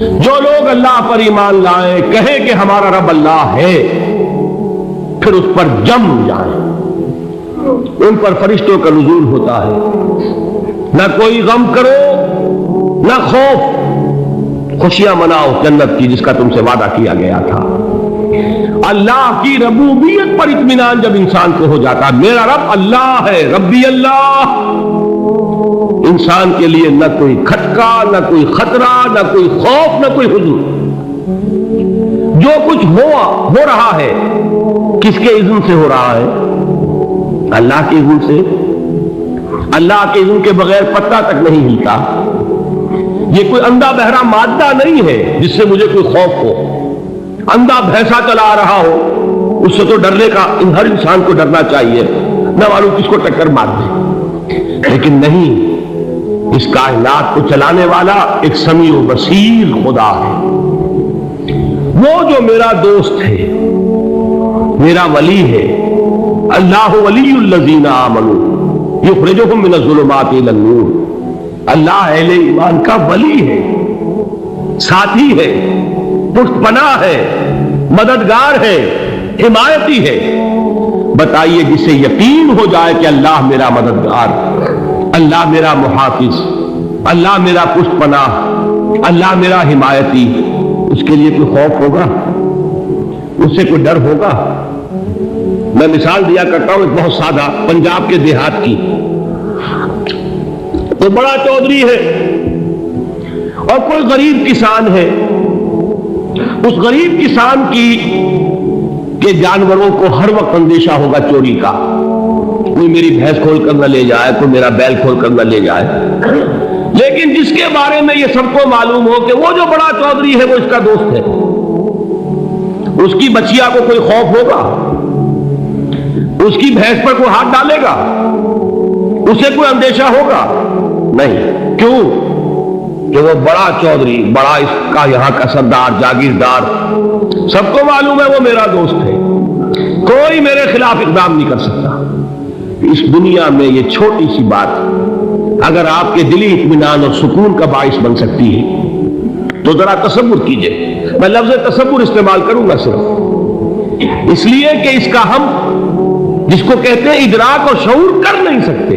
جو لوگ اللہ پر ایمان لائیں، کہیں کہ ہمارا رب اللہ ہے، پھر اس پر جم جائیں، ان پر فرشتوں کا نزول ہوتا ہے، نہ کوئی غم کرو نہ خوف، خوشیاں مناؤ جنت کی جس کا تم سے وعدہ کیا گیا تھا۔ اللہ کی ربوبیت پر اطمینان جب انسان کو ہو جاتا، میرا رب اللہ ہے، ربی اللہ، انسان کے لیے نہ کوئی کھٹکا، نہ کوئی خطرہ، نہ کوئی خوف، نہ کوئی حزن۔ جو کچھ ہو رہا ہے کس کے اذن سے ہو رہا ہے؟ اللہ کے اذن سے۔ اللہ کے اذن کے بغیر پتہ تک نہیں ہلتا۔ یہ کوئی اندھا بہرا مادہ نہیں ہے جس سے مجھے کوئی خوف ہو۔ اندھا بھینسا چلا آ رہا ہو اس سے تو ڈرنے کا ہر انسان کو ڈرنا چاہیے، نہ معلوم کس کو ٹکر مار دے، لیکن نہیں، اس کائنات کو چلانے والا ایک سمیع و بصیر خدا ہے، وہ جو میرا دوست ہے، میرا ولی ہے۔ اللہ ولی الذین آمنوا یخرجہم من الظلمات الی النور۔ اللہ اہل ایمان کا ولی ہے، ساتھی ہے، پشت پناہ ہے، مددگار ہے، حمایتی ہے۔ بتائیے جسے یقین ہو جائے کہ اللہ میرا مددگار، اللہ میرا محافظ، اللہ میرا پشت پناہ، اللہ میرا حمایتی، اس کے لیے کوئی خوف ہوگا؟ اس سے کوئی ڈر ہوگا؟ میں مثال دیا کرتا ہوں ایک بہت سادہ، پنجاب کے دیہات کی۔ تو بڑا چودھری ہے اور کوئی غریب کسان ہے، اس غریب کسان کے جانوروں کو ہر وقت اندیشہ ہوگا چوری کا، کوئی میری بھینس کھول کر نہ لے جائے، کوئی میرا بیل کھول کر نہ لے جائے۔ لیکن جس کے بارے میں یہ سب کو معلوم ہو کہ وہ جو بڑا چودھری ہے وہ اس کا دوست ہے، اس کی بچیا کو کوئی خوف ہوگا؟ اس کی بھینس پر کوئی ہاتھ ڈالے گا؟ اسے کوئی اندیشہ ہوگا؟ نہیں۔ کیوں؟ کہ وہ بڑا چودھری، بڑا اس کا یہاں کا سردار، جاگیردار، سب کو معلوم ہے وہ میرا دوست ہے، کوئی میرے خلاف اقدام نہیں کر سکتا۔ اس دنیا میں یہ چھوٹی سی بات اگر آپ کے دلی اطمینان اور سکون کا باعث بن سکتی ہے تو ذرا تصور کیجئے۔ میں لفظ تصور استعمال کروں گا صرف اس لیے کہ اس کا ہم جس کو کہتے ہیں ادراک اور شعور کر نہیں سکتے،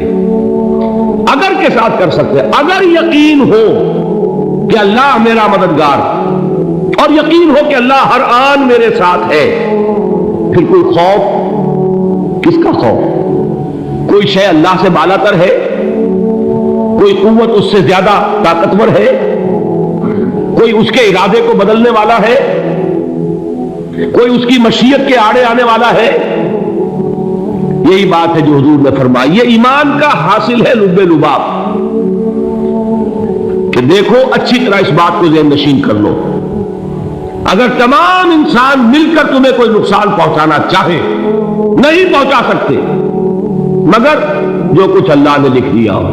اگر کے ساتھ کر سکتے۔ اگر یقین ہو کہ اللہ میرا مددگار اور یقین ہو کہ اللہ ہر آن میرے ساتھ ہے، پھر کوئی خوف؟ کس کا خوف؟ کوئی شے اللہ سے بالا تر ہے؟ کوئی قوت اس سے زیادہ طاقتور ہے؟ کوئی اس کے ارادے کو بدلنے والا ہے؟ کوئی اس کی مشیت کے آڑے آنے والا ہے؟ یہی بات ہے جو حضور نے فرمائی، یہ ایمان کا حاصل ہے لب لباب، کہ دیکھو اچھی طرح اس بات کو ذہن نشین کر لو، اگر تمام انسان مل کر تمہیں کوئی نقصان پہنچانا چاہے نہیں پہنچا سکتے، مگر جو کچھ اللہ نے لکھ دیا ہو،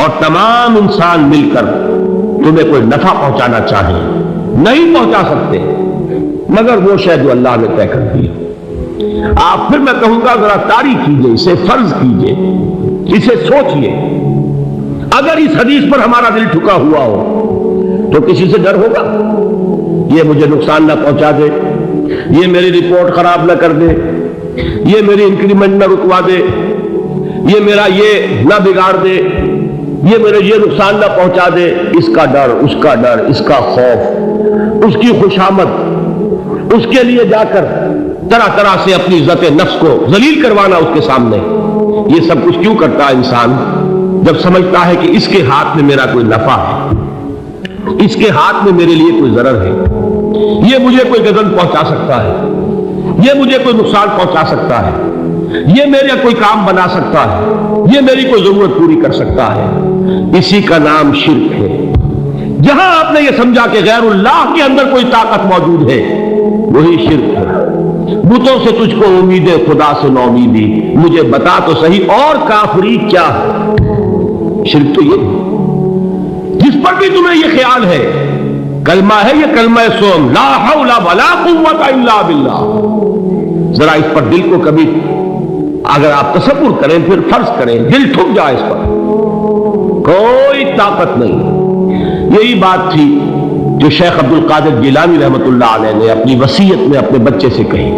اور تمام انسان مل کر تمہیں کوئی نفع پہنچانا چاہے نہیں پہنچا سکتے، مگر وہ شے جو اللہ نے طے کر دی۔ آپ پھر میں کہوں گا ذرا طاری کیجئے، اسے فرض کیجئے، اسے سوچئے۔ اگر اس حدیث پر ہمارا دل ٹھکا ہوا ہو تو کسی سے ڈر ہوگا؟ یہ مجھے نقصان نہ پہنچا دے، یہ میری رپورٹ خراب نہ کر دے، یہ میری انکریمنٹ نہ رکوا دے، یہ میرا یہ نہ بگاڑ دے، یہ میرے یہ نقصان نہ پہنچا دے۔ اس کا ڈر، اس کا ڈر، اس کا خوف، اس کی خوشامد، اس کے لیے جا کر طرح طرح سے اپنی عزت نفس کو ذلیل کروانا اس کے سامنے، یہ سب کچھ کیوں کرتا ہے انسان؟ جب سمجھتا ہے کہ اس کے ہاتھ میں میرا کوئی نفع ہے، اس کے ہاتھ میں میرے لیے کوئی ضرر ہے، یہ مجھے کوئی غضب پہنچا سکتا ہے، یہ مجھے کوئی نقصان پہنچا سکتا ہے، یہ میرا کوئی کام بنا سکتا ہے، یہ میری کوئی ضرورت پوری کر سکتا ہے، اسی کا نام شرک ہے۔ جہاں آپ نے یہ سمجھا کہ غیر اللہ کے اندر کوئی طاقت موجود ہے، وہی شرک ہے۔ بتوں سے تجھ کو امید ہے، خدا سے نو امیدی، مجھے بتا تو صحیح اور کافری کیا ہے؟ شرک تو یہ جس پر بھی تمہیں یہ خیال ہے، کلمہ ہے یہ کلمہ سوم، لا حول ولا قوت الا باللہ، ذرا اس پر دل کو کبھی اگر آپ تصور کریں، پھر فرض کریں، دل ٹھک جائے، اس پر کوئی طاقت نہیں۔ یہی بات تھی جو شیخ عبد القادر جیلانی رحمۃ اللہ علیہ نے اپنی وصیت میں اپنے بچے سے کہی.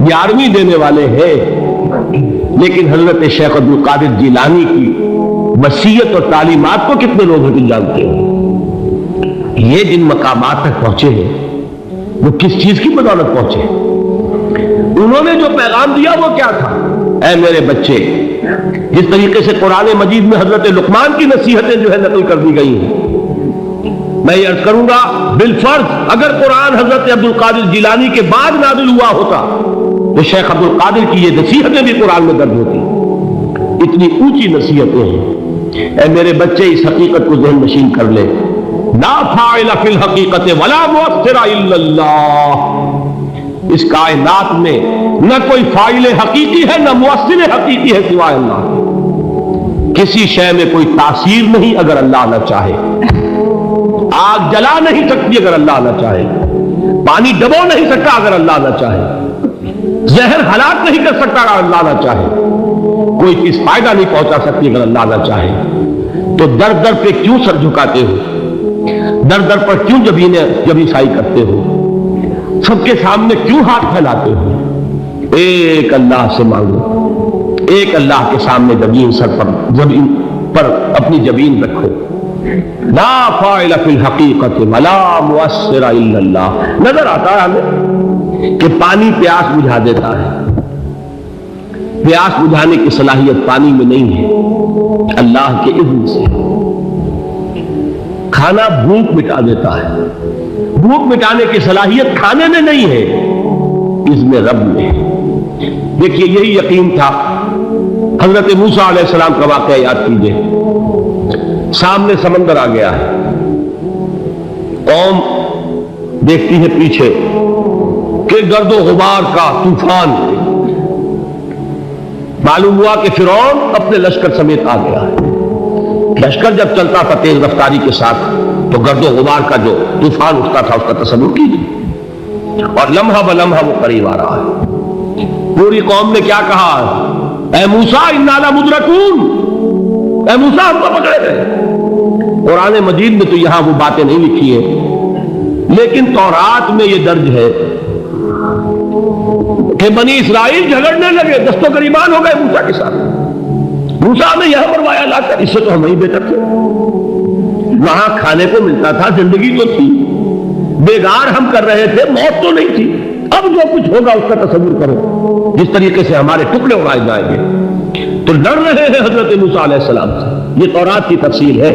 11ویں دینے والے ہیں لیکن حضرت شیخ عبد القادر جیلانی کی وصیت اور تعلیمات کو کتنے لوگ ہیں جانتے ہیں؟ یہ جن مقامات تک پہنچے ہیں وہ کس چیز کی بدولت پہنچے؟ انہوں نے جو پیغام دیا وہ کیا تھا؟ اے میرے بچے، جس طریقے سے قرآن مجید میں حضرت لقمان کی نصیحتیں جو ہے نقل کر دی گئی ہیں، میں یہ عرض کروں گا بالفرض اگر قرآن حضرت عبد القادر جیلانی کے بعد نازل ہوا ہوتا تو شیخ عبد القادر کی یہ نصیحتیں بھی قرآن میں درج ہوتی. اتنی اونچی نصیحتیں ہیں. اے میرے بچے اس حقیقت کو ذہن نشین کر لے، لا فاعل فی الحقیقت ولا مؤثر الا اللہ. اس کائنات میں نہ کوئی فاعل حقیقی ہے نہ مؤثر حقیقی ہے سوائے اللہ. کسی شے میں کوئی تاثیر نہیں اگر اللہ نہ چاہے. آگ جلا نہیں سکتی اگر اللہ نہ چاہے. پانی ڈبو نہیں سکتا اگر اللہ نہ چاہے. زہر ہلاک نہیں کر سکتا اگر اللہ نہ چاہے. کوئی چیز فائدہ نہیں پہنچا سکتی اگر اللہ نہ چاہے. تو در در پہ کیوں سر جھکاتے ہو؟ در در پر کیوں جبیں سائی کرتے ہو؟ سب کے سامنے کیوں ہاتھ پھیلاتے ہو؟ ایک اللہ سے مانگو، ایک اللہ کے سامنے زمین پر اپنی جبین رکھو. لا فاعل فی الحقیقت ولا مؤثر الا اللہ. نظر آتا ہے ہمیں کہ پانی پیاس بجھا دیتا ہے. پیاس بجھانے کی صلاحیت پانی میں نہیں ہے، اللہ کے اذن سے. کھانا بھوک مٹا دیتا ہے، بھوک مٹانے کی صلاحیت کھانے میں نہیں ہے، اذن رب میں. دیکھیے یہی یقین تھا. حضرت موسیٰ علیہ السلام کا واقعہ یاد کیجئے. سامنے سمندر آ گیا ہے، قوم دیکھتی ہے پیچھے کہ گرد و غبار کا طوفان. معلوم ہوا کہ فرعون اپنے لشکر سمیت آ گیا ہے. لشکر جب چلتا تھا تیز رفتاری کے ساتھ تو گرد و غبار کا جو طوفان اٹھتا تھا اس کا تصور کیجیے. اور لمحہ بلمحہ وہ قریب آ رہا ہے. پوری قوم نے کیا کہا؟ اے موسیٰ انا لمدرکون، اے موسیٰ ہم کو پکڑے گئے. قرآن مجید میں تو یہاں وہ باتیں نہیں لکھی ہیں لیکن تورات میں یہ درج ہے کہ بنی اسرائیل جھگڑنے لگے، دست و گریبان ہو گئے موسیٰ کے ساتھ. موسیٰ نے یہاں مروایا لا کر، اس سے تو ہم ہی بہتر تھے. وہاں کھانے کو ملتا تھا، زندگی تو تھی، بیگار ہم کر رہے تھے، موت تو نہیں تھی. اب جو کچھ ہوگا اس کا تصور کرو، جس طریقے سے ہمارے ٹکڑے اڑائے جائیں گے. تو ڈر رہے ہیں حضرت موسیٰ علیہ السلام سے. یہ تورات کی تفصیل ہے.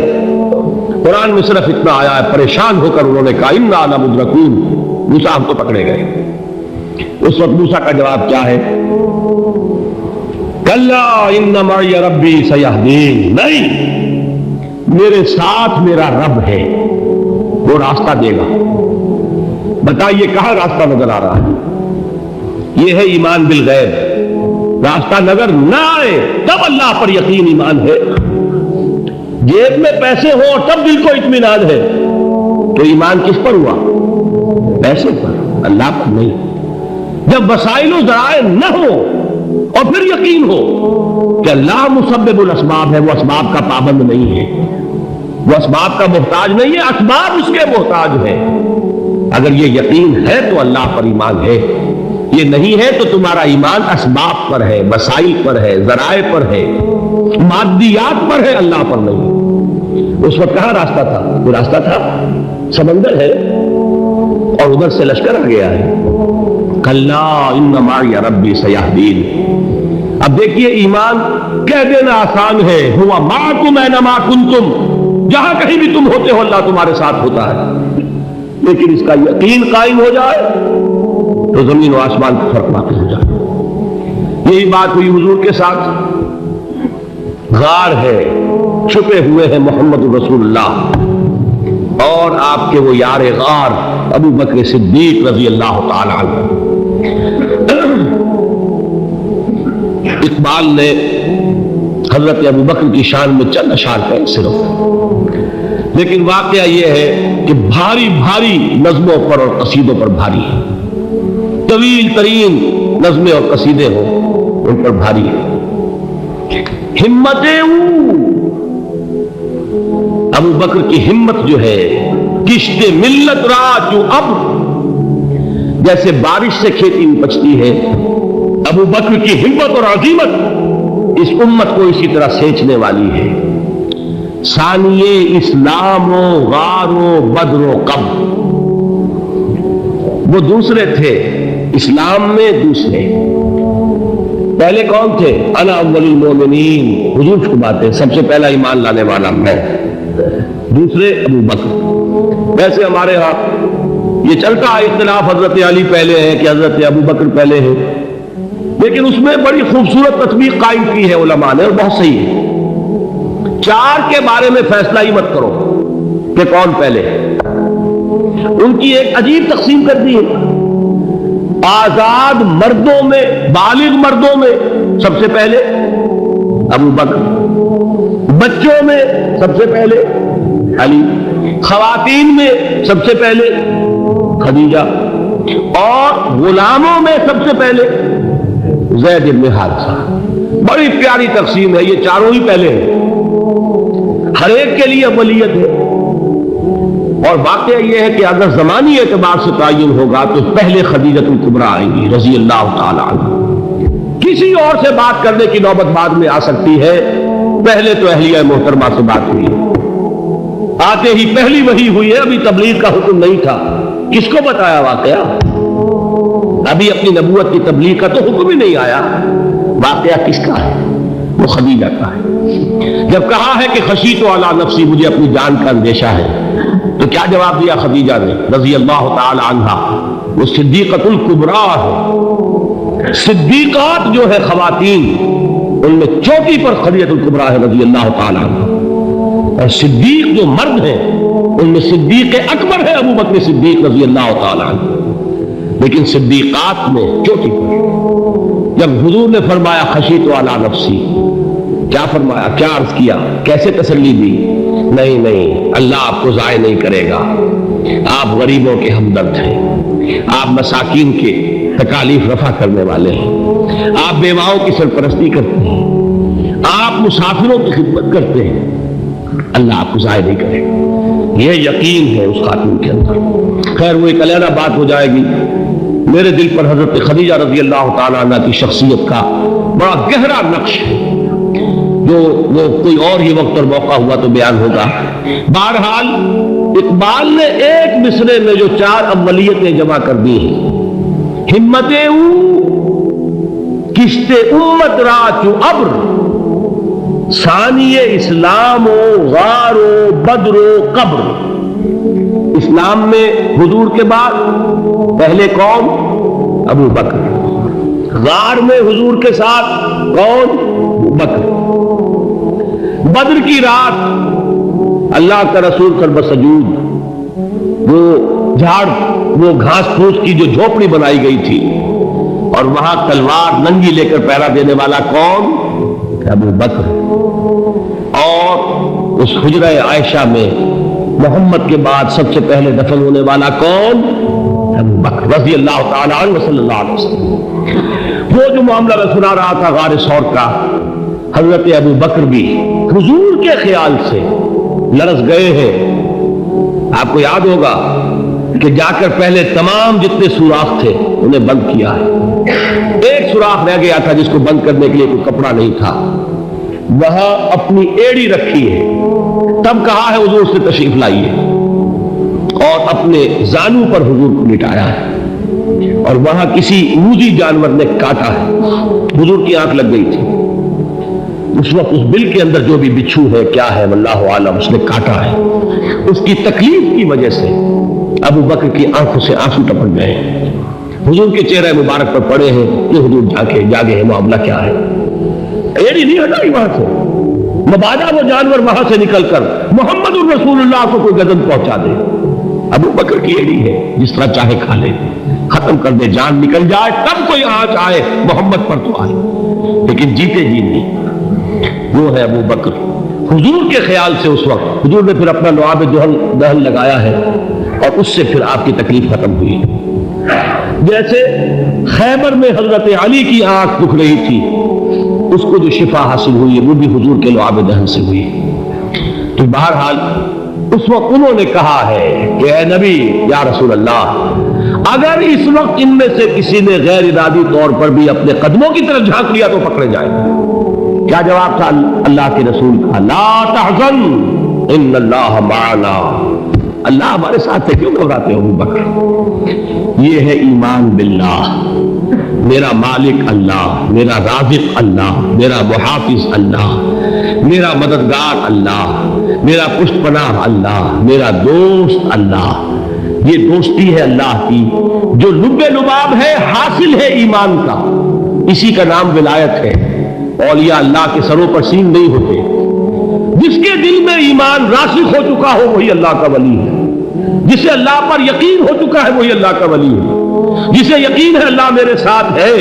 قرآن میں صرف اتنا آیا ہے، پریشان ہو کر انہوں نے کہا انا لمدرکون، موسیٰ ہم تو پکڑے گئے. اس وقت موسیٰ کا جواب کیا ہے؟ کلا ان معی ربی سیہدین. نہیں، میرے ساتھ میرا رب ہے، وہ راستہ دے گا. بتائیے کہاں راستہ نظر آ رہا ہے؟ یہ ہے ایمان بالغیب. راستہ نظر نہ آئے تب اللہ پر یقین ایمان ہے. جیب میں پیسے ہو تب دل کو اطمینان ہے. تو ایمان کس پر ہوا؟ پیسے پر، اللہ پر نہیں. جب وسائل و ذرائع نہ ہو اور پھر یقین ہو کہ اللہ مسبب الاسباب ہے، وہ اسباب کا پابند نہیں ہے، وہ اسباب کا محتاج نہیں ہے، اسباب اس کے محتاج ہے. اگر یہ یقین ہے تو اللہ پر ایمان ہے. یہ نہیں ہے تو تمہارا ایمان اسباب پر ہے، وسائل پر ہے، ذرائع پر ہے، مادیات پر ہے، اللہ پر نہیں. اس وقت کہاں راستہ تھا؟ وہ راستہ تھا سمندر ہے اور ادھر سے لشکر آ گیا ہے. کلا ان معی ربی سیہدین. اب دیکھیے ایمان کہہ دینا آسان ہے، ہوا معکم اینما کنتم، جہاں کہیں بھی تم ہوتے ہو اللہ تمہارے ساتھ ہوتا ہے. لیکن اس کا یقین قائم ہو جائے تو زمین و آسمان کا فرق واقع ہو جائے. یہی بات ہوئی حضور کے ساتھ. غار ہے، چھپے ہوئے ہیں محمد رسول اللہ اور آپ کے وہ یار غار ابو بکر صدیق رضی اللہ تعالی عنہ. اقبال نے حضرت ابو بکر کی شان میں چند اشعار کہے صرف، لیکن واقعہ یہ ہے کہ بھاری بھاری نظموں پر اور قصیدوں پر بھاری ہے. طویل ترین نظمیں اور قصیدے ہوں ان پر بھاری ہے. ہمتیں ابو بکر کی ہمت جو ہے کشت ملت را جو اب، جیسے بارش سے کھیتی اپجتی ہے، ابو بکر کی ہمت اور عزیمت اس امت کو اسی طرح سینچنے والی ہے۔ ثانیے اسلام و غار و بدر و قبر، وہ دوسرے تھے اسلام میں، دوسرے پہلے کون تھے؟ انا اول المومنین، حضور کی بات ہے، سب سے پہلا ایمان لانے والا میں، دوسرے ابو بکر۔ ویسے ہمارے ہاں یہ چلتا ہے اختلاف، حضرت علی پہلے ہے کہ حضرت ابو بکر پہلے ہے، لیکن اس میں بڑی خوبصورت تطبیق قائم کی ہے علماء نے، اور بہت صحیح ہے۔ چار کے بارے میں فیصلہ ہی مت کرو کہ کون پہلے ہے، ان کی ایک عجیب تقسیم کر دی ہے۔ آزاد مردوں میں، بالغ مردوں میں سب سے پہلے ابو بکر، بچوں میں سب سے پہلے علی، خواتین میں سب سے پہلے خدیجہ، اور غلاموں میں سب سے پہلے زید بن حارثہ۔ بڑی پیاری تقسیم ہے، یہ چاروں ہی پہلے ہیں، ہر ایک کے لیے اولیت ہے۔ اور واقعہ یہ ہے کہ اگر زمانی اعتبار سے تعین ہوگا تو پہلے خدیجۃ الکبریٰ آئیں گی رضی اللہ تعالی عنہ، کسی اور سے بات کرنے کی نوبت بعد میں آ سکتی ہے، پہلے تو اہلیہ محترمہ سے بات ہوئی، آتے ہی پہلی وحی ہوئی ہے، ابھی تبلیغ کا حکم نہیں تھا، کس کو بتایا واقعہ؟ ابھی اپنی نبوت کی تبلیغ کا تو حکم ہی نہیں آیا، واقعہ کس کا ہے؟ وہ خدیجہ کا ہے۔ جب کہا ہے کہ خشیت علی نفسی، مجھے اپنی جان کا اندیشہ ہے، تو کیا جواب دیا خدیجہ نے رضی اللہ تعالی عنہا؟ وہ صدیقۃ الکبریٰ ہے، صدیقات جو ہے خواتین ان میں چوٹی پر خدیجۃ الکبریٰ ہے رضی اللہ تعالی عنہا، اور صدیق جو مرد ہیں ان میں صدیق اکبر ہے ابو بکر صدیق رضی اللہ تعالی عنہ، لیکن صدیقات میں چوٹی پر۔ جب حضور نے فرمایا خشیت علی نفسی، کیا فرمایا، کیا عرض کیا، کیسے تسلی دی؟ نہیں نہیں، اللہ آپ کو ضائع نہیں کرے گا، آپ غریبوں کے ہمدرد ہیں، آپ مساکین کے تکالیف رفع کرنے والے ہیں، آپ بیواؤں کی سرپرستی کرتے ہیں، آپ مسافروں کی خدمت کرتے ہیں، اللہ آپ کو ضائع نہیں کرے گا۔ یہ یقین ہے اس خاتون کے اندر۔ خیر وہ ایک علیحدہ بات ہو جائے گی۔ میرے دل پر حضرت خدیجہ رضی اللہ تعالیٰ عنہ کی شخصیت کا بڑا گہرا نقش ہے، جو وہ کوئی اور ہی وقت اور موقع ہوا تو بیان ہوگا۔ بہرحال اقبال نے ایک مصرے میں جو چار اولیتیں جمع کر دی ہیں، ہمت کشت امت را چو ابر، ثانی اسلام و غار و بدر و قبر۔ اسلام میں حضور کے بعد پہلے کون؟ ابو بکر۔ غار میں حضور کے ساتھ کون؟ ابو بکر۔ بدر کی رات اللہ کا رسول کر بسجود، وہ جھاڑ، وہ گھاس پھوس کی جو جھوپڑی بنائی گئی تھی، اور وہاں تلوار ننگی لے کر پہرا دینے والا کون؟ ابو بکر۔ اور اس حجرہ عائشہ میں محمد کے بعد سب سے پہلے دفن ہونے والا کون؟ ابو بکر رضی اللہ تعالی عنہ صلی اللہ علیہ وسلم۔ وہ جو معاملہ میں سنا رہا تھا غار ثور کا، حضرت ابو بکر بھی حضور کے خیال سے لرز گئے ہیں۔ آپ کو یاد ہوگا کہ جا کر پہلے تمام جتنے سوراخ تھے انہیں بند کیا ہے، ایک سوراخ رہ گیا تھا جس کو بند کرنے کے لیے کوئی کپڑا نہیں تھا، وہاں اپنی ایڑی رکھی ہے، تب کہا ہے حضور سے تشریف لائیے، اور اپنے زانو پر حضور کو لٹایا ہے، اور وہاں کسی موذی جانور نے کاٹا ہے، حضور کی آنکھ لگ گئی تھی، اس وقت اس بل کے اندر جو بھی بچھو ہے کیا ہے واللہ عالم، اس نے کاٹا ہے، اس کی تکلیف کی وجہ سے ابو بکر کی آنکھوں سے آنسو ٹپک گئے، حضور کے چہرے مبارک پر پڑے ہیں کہ حضور جاگے ہیں، معاملہ کیا ہے؟ ایڑی نہیں ہٹائی وہاں سے، مبادا وہ جانور وہاں سے نکل کر محمد الرسول اللہ کو کوئی گزن پہنچا دے، ابو بکر کی ایڑی ہے، جس طرح چاہے کھا لے، ختم کر دے، جان نکل جائے تب کوئی آنچ آئے، محمد پر تو آئے، لیکن جیتے جی نہیں۔ وہ ہے ابو بکر حضور کے خیال سے۔ اس وقت حضور نے پھر اپنا لعاب دہن لگایا ہے، اور اس سے پھر آپ کی تکلیف ختم ہوئی۔ جیسے خیبر میں حضرت علی کی آنکھ دکھ رہی تھی، اس کو جو شفا حاصل ہوئی وہ بھی حضور کے لعاب دہن سے ہوئی۔ تو بہرحال اس وقت انہوں نے کہا ہے کہ اے نبی یا رسول اللہ، اگر اس وقت ان میں سے کسی نے غیر ارادی طور پر بھی اپنے قدموں کی طرف جھانک لیا تو پکڑے جائیں۔ کیا جواب تھا اللہ کے رسول کا؟ لا تحزن ان اللہ معنا، اللہ ہمارے ساتھ ہے، کیوں گھبراتے ہو ابو بکر؟ یہ ہے ایمان باللہ، میرا مالک اللہ، میرا رازق اللہ، میرا محافظ اللہ، میرا مددگار اللہ، میرا پشت پناہ اللہ، میرا دوست اللہ۔ یہ دوستی ہے اللہ کی جو لب لباب ہے، حاصل ہے ایمان کا، اسی کا نام ولایت ہے۔ اولیاء اللہ کے سروں پر سین نہیں ہوتے، جس کے دل میں ایمان راسخ ہو چکا ہو وہی اللہ کا ولی ہے، جسے اللہ پر یقین ہو چکا ہے وہی اللہ کا ولی ہے، جسے یقین ہے اللہ میرے ساتھ ہے،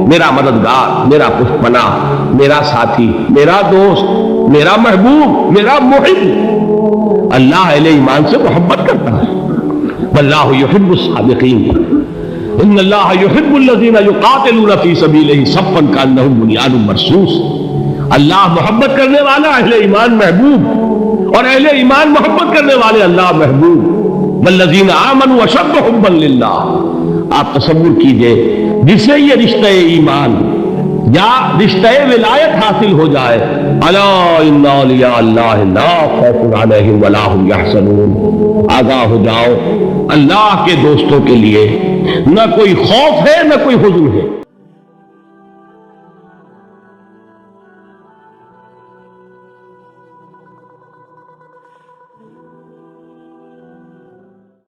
میرا مددگار، میرا پشت پناہ، میرا ساتھی، میرا دوست، میرا محبوب، میرا محب۔ اللہ اہل ایمان سے محبت کرتا ہے۔ واللہ یحب الصادقین، ان اللہ یحب الذین یقاتلون فی سبیلہ صفا کانہم بنیان مرصوص۔ اللہ محبت کرنے والا، اہل ایمان محبوب، اور اہل ایمان محبت کرنے والے اللہ محبوب۔ والذین آمنوا اشد حبا للہ۔ آپ تصور کیجئے جسے یہ رشتہ ایمان یا رشتہ ولایت حاصل ہو جائے، الا ان اولیاء اللہ لا خوف علیہم ولا هم یحزنون، آگاہ ہو جاؤ، اللہ کے دوستوں کے لیے نہ کوئی خوف ہے نہ کوئی حزن ہے۔